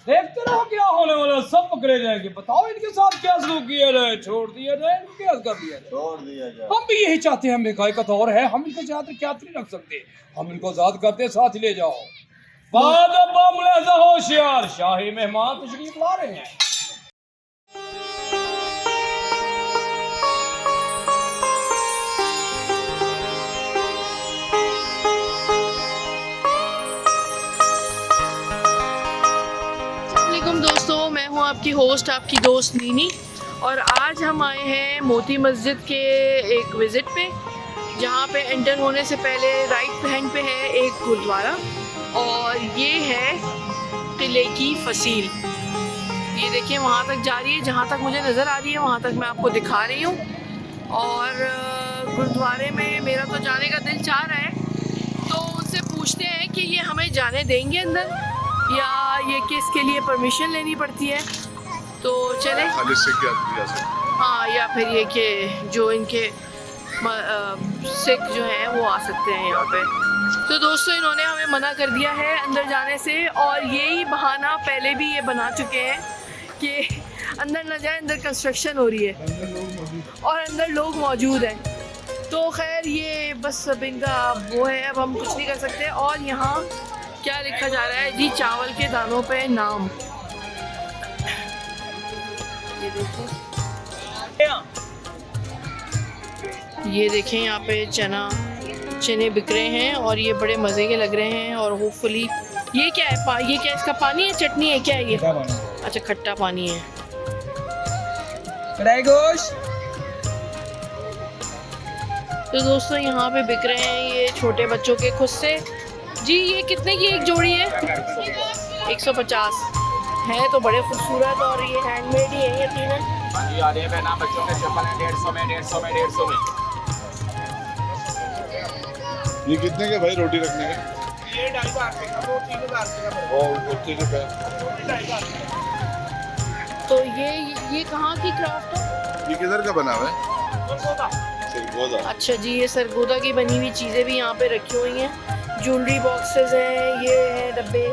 देखते रहो क्या होने वाला, सब पकड़े जाएंगे। बताओ इनके साथ क्या सलूक किया जाए, छोड़ दिया जाए, इनको क्या कर दिया जाए? छोड़ दिया जाए। हम भी यही चाहते हैं, हमें गाय का तो और है, हम इनके साथ क्या नहीं रख सकते, हम इनको आजाद करते साथ ही ले जाओ। बाद अब्बा मुलाजा होशियार, शाही मेहमान तशरीफ ला रहे हैं। अस्सलामुअलैकुम दोस्तों, मैं हूं आपकी होस्ट, आपकी दोस्त नीनी। और आज हम आए हैं मोती मस्जिद के एक विज़िट पे, जहां पे एंटर होने से पहले राइट हैंड पे है एक गुरुद्वारा और ये है किले की फसील। ये देखिए वहां तक जा रही है, जहां तक मुझे नज़र आ रही है वहां तक मैं आपको दिखा रही हूँ। और गुरुद्वारे में मेरा तो जाने का दिल चाह रहा है, तो उनसे पूछते हैं कि ये हमें जाने देंगे अंदर या ये किसके लिए परमिशन लेनी पड़ती है। तो चले हाँ, या फिर ये कि जो इनके सिख जो हैं वो आ सकते हैं यहाँ पे। तो दोस्तों इन्होंने हमें मना कर दिया है अंदर जाने से, और यही बहाना पहले भी ये बना चुके हैं कि अंदर न जाए, अंदर कंस्ट्रक्शन हो रही है और अंदर लोग मौजूद हैं। तो खैर ये बस अब इनका वो है, अब हम कुछ नहीं कर सकते। और यहाँ क्या लिखा जा रहा है जी, चावल के दानों पे नाम। ये देखें यहाँ पे चने बिक रहे हैं और ये बड़े मज़े के लग रहे हैं। और होपफुली ये क्या है, ये क्या इसका पानी है, चटनी है, क्या है ये? अच्छा, खट्टा पानी है। कढ़ाई गोश्त। तो दोस्तों यहाँ पे बिक रहे हैं ये छोटे बच्चों के खुद से। जी ये कितने की एक जोड़ी है? 150 है, तो बड़े खूबसूरत और ये हैंडमेड ही है यकीनन। बच्चों के चप्पल है 150 में, 150 में, 150 में। ये कितने के भाई रोटी रखने के? ये 2,500 का, वो 3,000 का। और 3 तो ये कहाँ की क्राफ्ट है? ये किधर का बना हुआ है? सरगोदा। अच्छा जी, ये सरगोदा की बनी हुई चीज़ें भी यहाँ पे रखी हुई हैं। ज्वेलरी बॉक्सेस हैं, ये हैं डब्बे,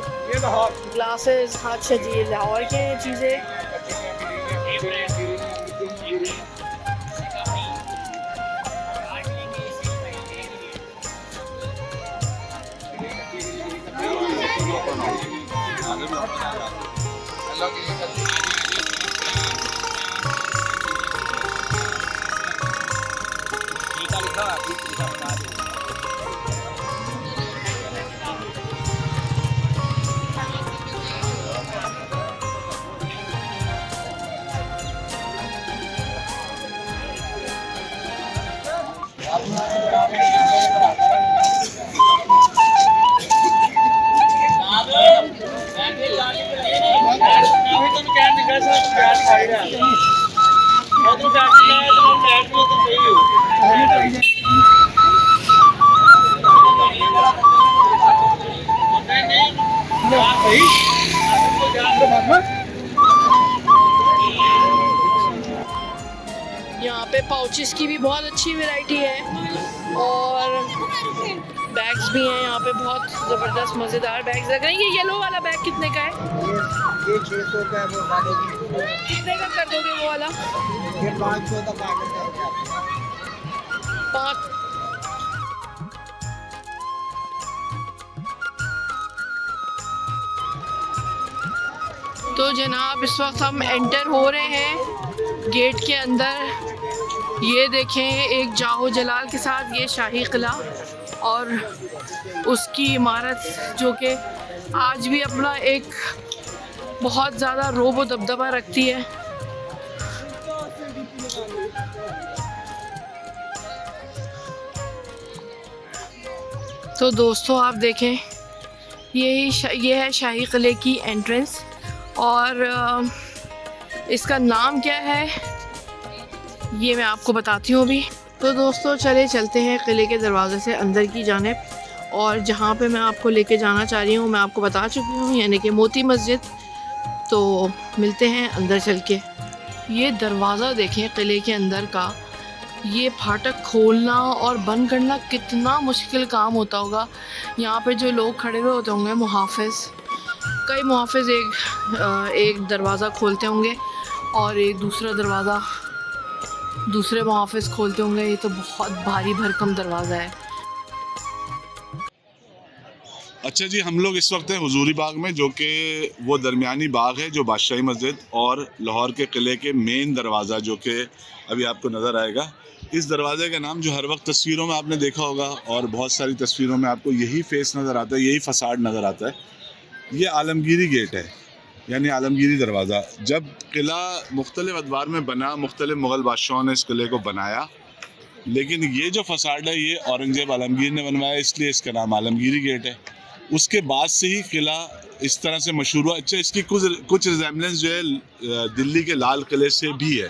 ग्लासेस। अच्छा जी, ये लाहौर के हैं चीज़ें। यहाँ पे पाउचेस की भी बहुत अच्छी वैरायटी है और बैग्स भी हैं यहाँ पे, बहुत ज़बरदस्त मज़ेदार बैग्स लग रहे हैं। ये येलो वाला बैग कितने का है? ये 600 का है, वो 500। कितने का कर दोगे वो वाला? ये 500 तक आ गया। 5। तो जनाब इस वक्त हम एंटर हो रहे हैं गेट के अंदर। ये देखें, एक जाहो जलाल के साथ ये शाही किला और उसकी इमारत जो कि आज भी अपना एक बहुत ज़्यादा रोब व दबदबा रखती है। तो दोस्तों आप देखें, ये है शाही किले की एंट्रेंस और इसका नाम क्या है ये मैं आपको बताती हूँ अभी। तो दोस्तों चलते हैं किले के दरवाज़े से अंदर की जानिब, और जहाँ पे मैं आपको लेके जाना चाह रही हूँ मैं आपको बता चुकी हूँ, यानी कि मोती मस्जिद। तो मिलते हैं अंदर चल के। ये दरवाज़ा देखें किले के अंदर का, ये फाटक खोलना और बंद करना कितना मुश्किल काम होता होगा। यहाँ पे जो लोग खड़े हुए होते होंगे मुहाफ़िज़, कई मुहाफ़िज़ एक दरवाज़ा खोलते होंगे और एक दूसरा दरवाज़ा दूसरे मुहाफ़िज़ खोलते होंगे। ये तो बहुत भारी भरकम दरवाज़ा है। अच्छा जी, हम लोग इस वक्त हैं हुजूरी बाग में, जो कि वो दरमियानी बाग है जो बादशाही मस्जिद और लाहौर के किले के मेन दरवाज़ा, जो कि अभी आपको नज़र आएगा। इस दरवाज़े का नाम, जो हर वक्त तस्वीरों में आपने देखा होगा और बहुत सारी तस्वीरों में आपको यही फेस नज़र आता है, यही फसाड नज़र आता है, ये आलमगीरी गेट है, यानी आलमगीरी दरवाज़ा। जब किला मुख्तलिफ़ अदवार में बना, मुख्तलिफ़ मुग़ल बादशाहों ने इस किले को बनाया, लेकिन ये जो फसाड है ये औरंगज़ेब आलमगीर ने बनवाया, इसलिए इसका नाम आलमगीरी गेट है। उसके बाद से ही किला इस तरह से मशहूर हुआ। अच्छा, इसकी कुछ रिजेम्बलेंस जो है दिल्ली के लाल किले से भी है,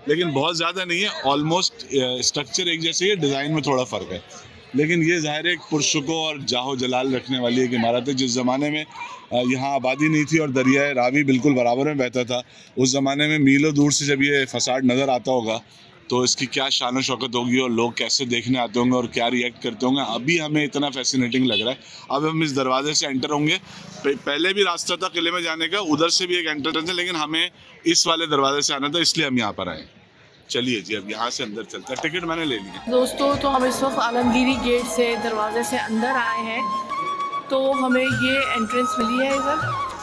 लेकिन बहुत ज़्यादा नहीं है। ऑलमोस्ट स्ट्रक्चर एक जैसे ही है, डिज़ाइन में थोड़ा फ़र्क है, लेकिन ये ज़ाहिर है एक पुरशुको और जाहो जलाल रखने वाली एक इमारत है। जिस ज़माने में यहाँ आबादी नहीं थी और दरियाए रावी बिल्कुल बराबर में बहता था, उस ज़माने में मीलों दूर से जब ये फसाड नज़र आता होगा तो इसकी क्या शान व शौकत होगी और लोग कैसे देखने आते होंगे और क्या रिएक्ट करते होंगे। अभी हमें इतना फैसिनेटिंग लग रहा है। अब हम इस दरवाजे से एंटर होंगे। पहले भी रास्ता था किले में जाने का, उधर से भी एक एंट्रेंस है, लेकिन हमें इस वाले दरवाजे से आना था, इसलिए हम यहाँ पर आए। चलिए जी, अब यहाँ से अंदर चलते हैं। टिकट मैंने ले लिया दोस्तों, तो हम इस वक्त आलमगीरी गेट से दरवाजे से अंदर आए हैं। तो हमें ये एंट्रेंस मिली है।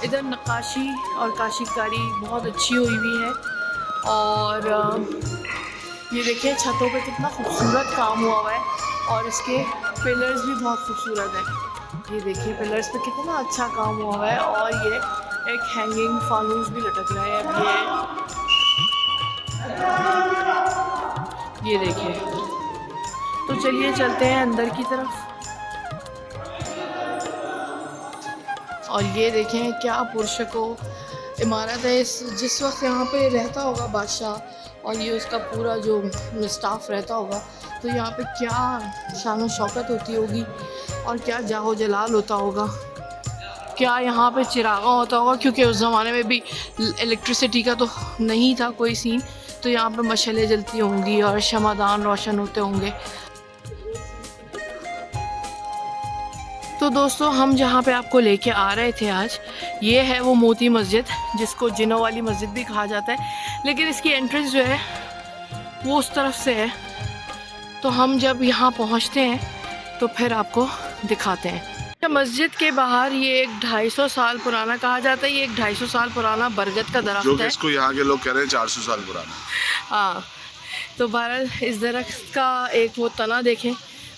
इधर नक्काशी और काशीकारी बहुत अच्छी हुई हुई है और ये देखिए छतों पे कितना खूबसूरत काम हुआ है और इसके पिलर्स भी बहुत खूबसूरत हैं। ये देखिए पिलर्स पे कितना अच्छा काम हुआ है और ये एक हैंगिंग फानूस भी लटक रहा है। अब ये देखिए, तो चलिए चलते हैं अंदर की तरफ। और ये देखें क्या पुरशको इमारत है। जिस वक्त यहाँ पे रहता होगा बादशाह और ये उसका पूरा जो स्टाफ रहता होगा, तो यहाँ पे क्या शान व शौकत होती होगी और क्या जाहो जलाल होता होगा, क्या यहाँ पे चिरागा होता होगा, क्योंकि उस ज़माने में भी इलेक्ट्रिसिटी का तो नहीं था कोई सीन, तो यहाँ पे मशालें जलती होंगी और शमादान रोशन होते होंगे। तो दोस्तों, हम जहाँ पे आपको लेके आ रहे थे आज, ये है वो मोती मस्जिद, जिसको जिनों वाली मस्जिद भी कहा जाता है, लेकिन इसकी एंट्रेंस जो है वो उस तरफ से है। तो हम जब यहाँ पहुँचते हैं तो फिर आपको दिखाते हैं। मस्जिद के बाहर ये एक 250 साल पुराना कहा जाता है, ये एक 250 साल पुराना बरगद का दरख्त है, इसको यहाँ के लोग कह रहे हैं 400 साल पुराना। हाँ, तो बहरहाल इस दरख्त का एक वो तना देखें,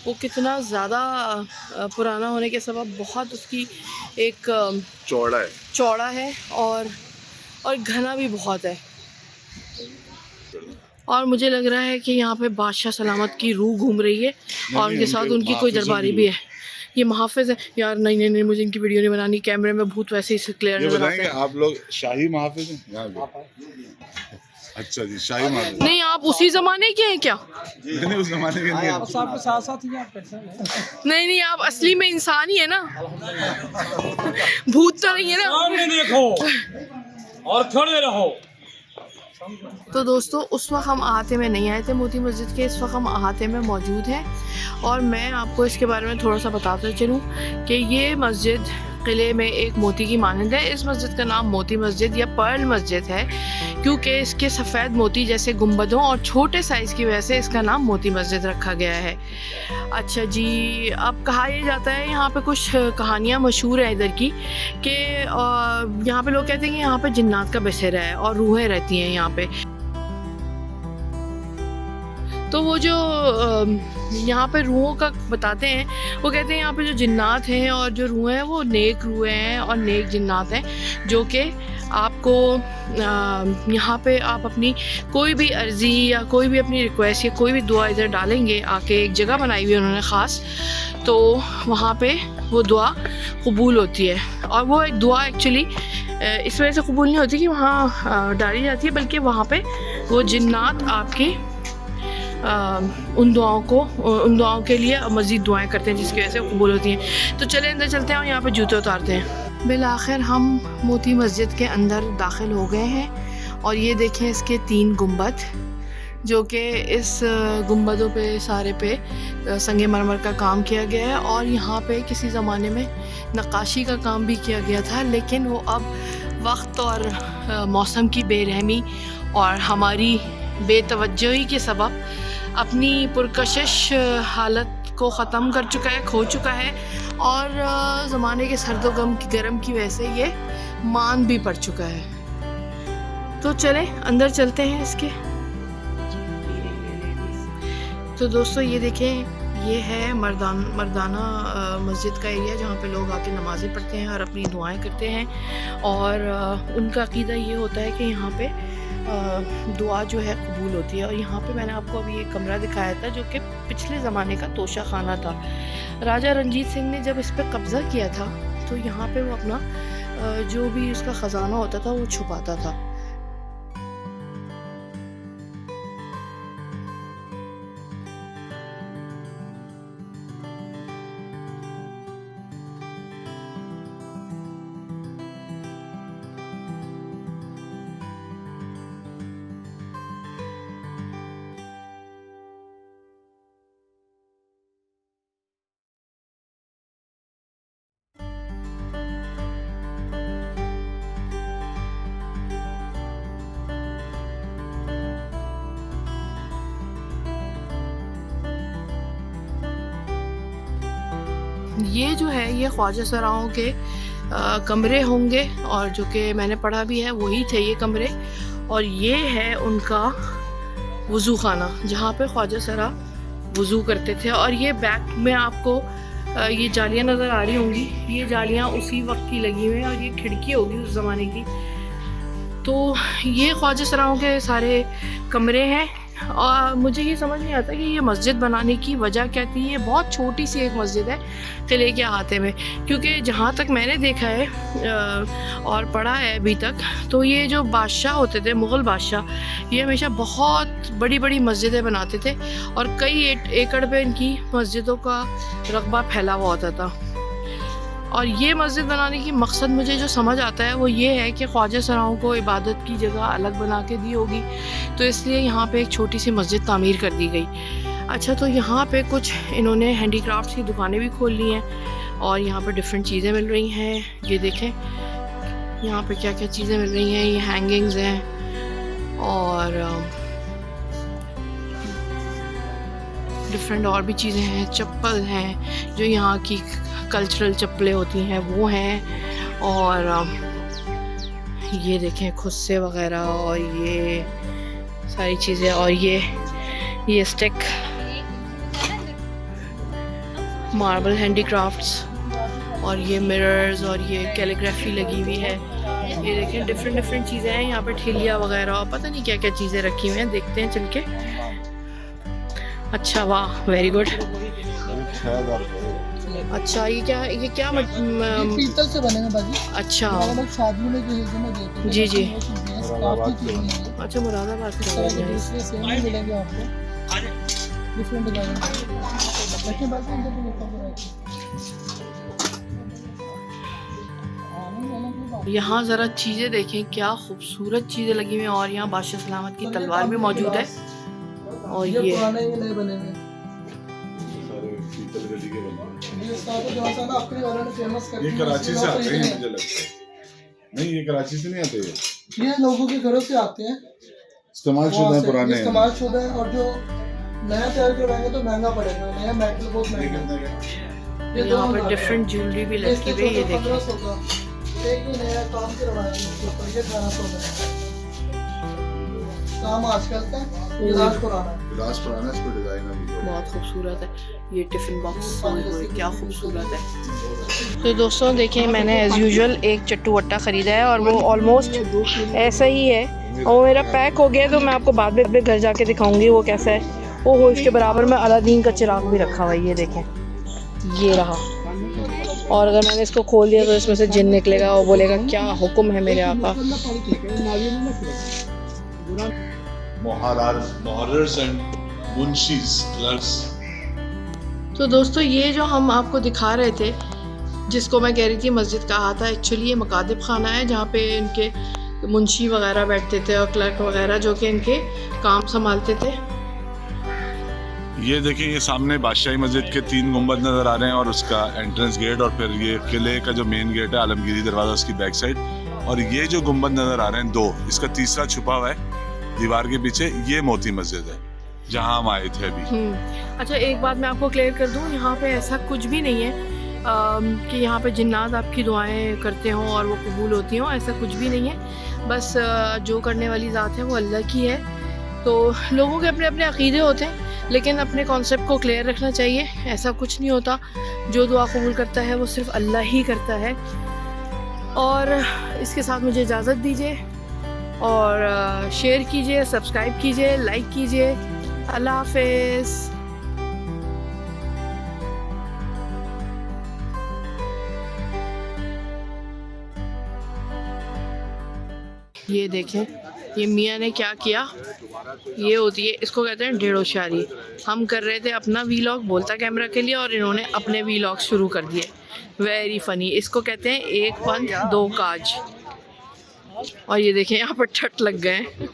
वो कितना ज़्यादा पुराना होने के सबब बहुत उसकी एक चौड़ा है और घना भी बहुत है। और मुझे लग रहा है कि यहाँ पे बादशाह सलामत की रूह घूम रही है और उनके साथ उनकी कोई दरबारी भी है। ये मुहाफ़िज़ है यार। नहीं, मुझे इनकी वीडियो नहीं बनानी, कैमरे में भूत वैसे ही क्लियर नजर आता है। आप लोग शाही मुहाफ़िज़ हैं यहाँ पे? अच्छा जी, शाही मुहाफ़िज़। नहीं, आप उसी ज़माने के हैं क्या? नहीं, उस ज़माने के नहीं। आप साथ साथ ही आप नहीं, आप असली में इंसान ही है ना, भूत तो नहीं है ना। सामने देखो और खड़े रहो। तो दोस्तों, उस वक्त हम अहाते में नहीं आए थे मोती मस्जिद के, इस वक्त हम अहाते में मौजूद हैं और मैं आपको इसके बारे में थोड़ा सा बताते चलूँ कि ये मस्जिद किले में एक मोती की मानंद है। इस मस्जिद का नाम मोती मस्जिद या पर्ल मस्जिद है, क्योंकि इसके सफ़ेद मोती जैसे गुंबदों और छोटे साइज़ की वजह से इसका नाम मोती मस्जिद रखा गया है। अच्छा जी, अब कहा यह जाता है, यहाँ पे कुछ कहानियाँ मशहूर हैं इधर की, कि यहाँ पे लोग कहते हैं कि यहाँ पे जिन्नात का बसेरा है और रूहें रहती हैं यहाँ पे। तो वो जो यहाँ पे रूहों का बताते हैं, वो कहते हैं यहाँ पे जो जिन्नात हैं और जो रूहें हैं वो नेक रूहें हैं और नेक जिन्नात हैं, जो कि आपको यहाँ पे आप अपनी कोई भी अर्ज़ी या कोई भी अपनी रिक्वेस्ट या कोई भी दुआ इधर डालेंगे आके, एक जगह बनाई हुई है उन्होंने ख़ास, तो वहाँ पे वो दुआ कबूल होती है। और वो एक दुआ एक्चुअली इस वजह से कबूल नहीं होती कि वहाँ डाली जाती है, बल्कि वहाँ पे वो जिन्नात आपकी उन दुआओं के लिए मज़ीद दुआएं करते हैं, जिसकी वजह से कबूल होती हैं। तो चले अंदर चलते हैं और यहाँ पे जूते उतारते हैं। बिलाखिर हम मोती मस्जिद के अंदर दाखिल हो गए हैं और ये देखें इसके 3 गुंबद जो कि इस गुंबदों पे सारे पे संगमरमर का काम किया गया है। और यहाँ पे किसी ज़माने में नक्काशी का काम भी किया गया था, लेकिन वो अब वक्त और मौसम की बेरहमी और हमारी बेतवज्जोही के सबब अपनी पुरकशिश हालत को ख़त्म कर चुका है, खो चुका है। और ज़माने के सर्दो गर्म की वजह से ये मान भी पड़ चुका है। तो चलें अंदर चलते हैं इसके। तो दोस्तों ये देखें, ये है मर्दाना मस्जिद का एरिया जहाँ पे लोग आके नमाज़ें पढ़ते हैं और अपनी दुआएं करते हैं। और उनका अक़ीदा ये होता है कि यहाँ पे दुआ जो है कबूल होती है। और यहाँ पे मैंने आपको अभी एक कमरा दिखाया था जो कि पिछले ज़माने का तोशा खाना था। राजा रंजीत सिंह ने जब इस पर कब्ज़ा किया था तो यहाँ पे वो अपना जो भी उसका ख़जाना होता था वो छुपाता था। ये जो है ये ख्वाजा सराओं के कमरे होंगे, और जो कि मैंने पढ़ा भी है वही थे ये कमरे। और ये है उनका वज़ू खाना जहाँ पे ख्वाजा सरा वज़ू करते थे। और ये बैक में आपको ये जालियाँ नज़र आ रही होंगी, ये जालियाँ उसी वक्त की लगी हुई हैं और ये खिड़की होगी उस ज़माने की। तो ये ख्वाजा सराओं के सारे कमरे हैं। और मुझे ये समझ नहीं आता कि ये मस्जिद बनाने की वजह क्या थी। ये बहुत छोटी सी एक मस्जिद है किले के अहाते में, क्योंकि जहाँ तक मैंने देखा है और पढ़ा है अभी तक, तो ये जो बादशाह होते थे, मुग़ल बादशाह, ये हमेशा बहुत बड़ी बड़ी मस्जिदें बनाते थे और कई एकड़ पे इनकी मस्जिदों का रकबा फैला हुआ होता था। और ये मस्जिद बनाने की मकसद मुझे जो समझ आता है वो ये है कि ख्वाजा सराओं को इबादत की जगह अलग बना के दी होगी, तो इसलिए यहाँ पे एक छोटी सी मस्जिद तामीर कर दी गई। अच्छा, तो यहाँ पे कुछ इन्होंने हैंडीक्राफ्ट्स की दुकानें भी खोल ली हैं और यहाँ पे डिफरेंट चीज़ें मिल रही हैं। ये देखें यहाँ पे क्या क्या चीज़ें मिल रही हैं। ये हैंगिंग्स हैं और डिफरेंट और भी चीज़ें हैं। चप्पल हैं, जो यहाँ की कल्चरल चप्पलें होती हैं वो हैं। और ये देखें खुस्से वगैरह और ये सारी चीज़ें। और ये स्टिक, मार्बल हैंडीक्राफ्ट्स, और ये मिरर्स और ये कैलीग्राफी लगी हुई है। ये देखें डिफरेंट चीज़ें हैं यहाँ पे, ठेलिया वगैरह और पता नहीं क्या क्या चीज़ें रखी हुई हैं। देखते हैं चल के। अच्छा, वाह, वेरी गुड। अच्छा, ये क्या पीतल से बनेगा बाजी। अच्छा, शादियों में देते हैं। जी अच्छा, मुरादाबाद से मिलेंगे आपको डिफरेंट डिजाइन। यहाँ ज़रा चीज़ें देखें, क्या खूबसूरत चीज़ें लगी हुई हैं। और यहाँ बादशाह सलामत की तलवार भी मौजूद है। और ये नए बने हुए ये कराची से आते हैं, मुझे लगता है। नहीं, ये कराची से नहीं आते, ये लोगों के घरों से आते हैं, इस्तेमाल शुदा पुराने हैं। इस्तेमाल शुदा है। और जो नया तैयार करवाएंगे तो महंगा पड़ेगा, नया मेटल बहुत महंगा है। यहाँ पर डिफरेंट ज्वेलरी भी लगी हुई है। ये देखिए, एक ही नया काम करवाएंगे, ये 1200 में काम आजकल का गिलास पुराना इसको डिजाइन अभी बहुत खूबसूरत है। ये टिफ़िन बॉक्स क्या खूबसूरत है। तो दोस्तों देखें, मैंने एज़ यूजुअल एक चट्टू वट्टा ख़रीदा है और वो ऑलमोस्ट ऐसा ही है। और मेरा पैक हो गया, तो मैं आपको बाद में घर जाके दिखाऊंगी वो कैसा है। वो इसके बराबर में अलादीन का चिराग भी रखा हुआ है। ये देखें, ये रहा। और अगर मैंने इसको खोल दिया तो इसमें से जिन निकलेगा और बोलेगा क्या हुक्म है मेरे आका। तो दोस्तों ये जो हम आपको दिखा रहे थे, जिसको मैं कह रही थी मस्जिद कहा था, एक्चुअली ये मकादिब खाना है जहाँ पे इनके मुंशी वगैरह बैठते थे और क्लर्क वगैरह जो कि इनके काम संभालते थे। ये देखिए, ये सामने बादशाही मस्जिद के 3 गुंबद नज़र आ रहे हैं और उसका एंट्रेंस गेट, और फिर ये किले का जो मेन गेट है आलमगीरी दरवाज़ा उसकी बैक साइड, और ये जो गुंबद नज़र आ रहे हैं 2, इसका तीसरा छुपा हुआ है दीवार के पीछे, ये मोती मस्जिद है जहाँ हम आए थे अभी। अच्छा, एक बात मैं आपको क्लियर कर दूँ, यहाँ पे ऐसा कुछ भी नहीं है कि यहाँ पे जिन्नात आपकी दुआएं करते हों और वो कबूल होती हों, ऐसा कुछ भी नहीं है। बस जो करने वाली ज़ात है वो अल्लाह की है। तो लोगों के अपने अपने अक़ीदे होते हैं, लेकिन अपने कॉन्सेप्ट को क्लियर रखना चाहिए। ऐसा कुछ नहीं होता, जो दुआ कबूल करता है वो सिर्फ अल्लाह ही करता है। और इसके साथ मुझे इजाज़त दीजिए और शेयर कीजिए, सब्सक्राइब कीजिए, लाइक कीजिए। अल्लाह हाफ़िज़। ये देखें, ये मियाँ ने क्या किया, ये होती है, इसको कहते हैं ढेड़ोशारी। हम कर रहे थे अपना वीलॉग बोलता कैमरा के लिए और इन्होंने अपने वीलॉग शुरू कर दिए। Very funny. इसको कहते हैं 1 पंथ 2 काज। और ये देखें, यहाँ पर ठट लग गए हैं।